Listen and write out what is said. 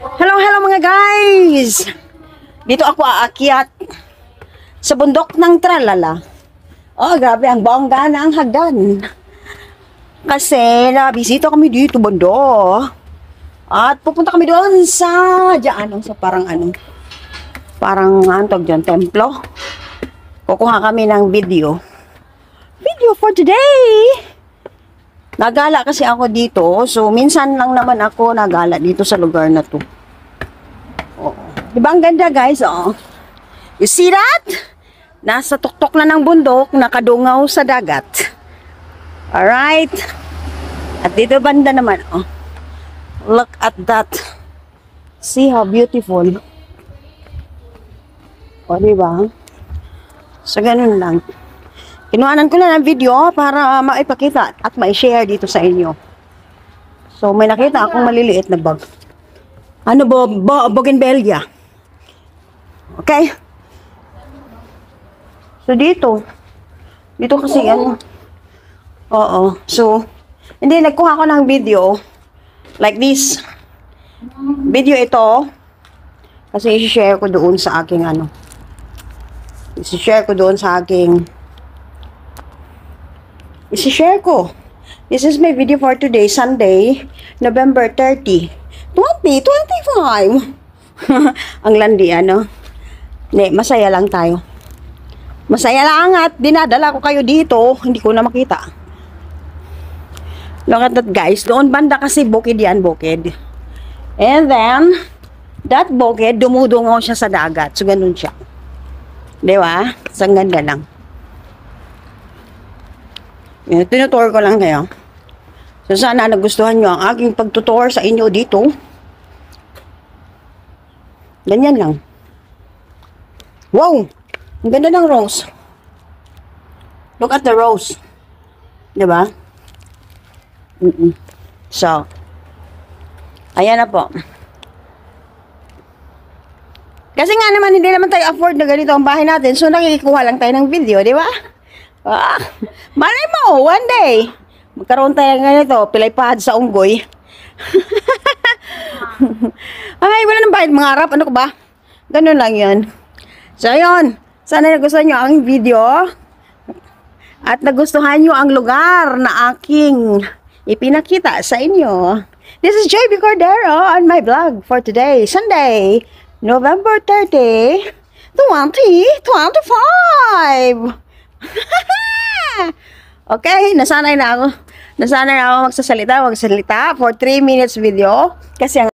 Hello, hello mga guys! Dito ako aakyat sa bundok ng Tralala. Oh, grabe, ang bongga na ang hagdan. Kasi nabisita kami dito, bando. At pupunta kami doon sa sa parang antog dyan, templo. Kukuha kami ng video for today. Nagala kasi ako dito, so minsan lang naman ako nagala dito sa lugar na to. Oh. Diba ang ganda guys, oh. You see that? Nasa tuktok na ng bundok, nakadungaw sa dagat. Alright. At dito banda naman, oh. Look at that. See how beautiful. O, diba? So, ganun lang. Kinuhanan ko na ng video para maipakita at ma-share dito sa inyo. So, may nakita akong maliliit na bag. Ano ba? Bougainvillea. Okay? So, dito kasi oo. So, hindi, nagkuha ko ng video like this. Video ito kasi i-share ko doon sa aking i-share ko. This is my video for today, Sunday, November 30, 2025. Ang landi, masaya lang tayo. Masaya lang at dinadala ko kayo dito. Hindi ko na makita. Look at that guys. Doon banda kasi bukid yan, bukid. And then, that bukid, dumudungaw siya sa dagat. So, ganun siya. Diba? So, ang ganda lang. Tinutour ko lang kayo. So, sana nagustuhan nyo ang aking pagtutour sa inyo dito. Ganyan lang. Wow! Ang ganda ng rose. Look at the rose. Diba? So, ayan na po. Kasi nga naman, hindi naman tayo afford na ganito ang bahay natin. So, nakikikuha lang tayo ng video, di ba? Malay mo, one day, magkaroon tayo ng ganito, pilaypad sa unggoy. Ay, wala nang bayad mangarap. Ano ko ba? Ganun lang yun. So, ayun. Sana nagustuhan nyo ang video. At nagustuhan nyo ang lugar na aking ipinakita sa inyo. This is JB Cordero on my vlog for today, Sunday, November 30, 2025. Okay, nasanay na ako magsasalita for 3 minutes video kasi ang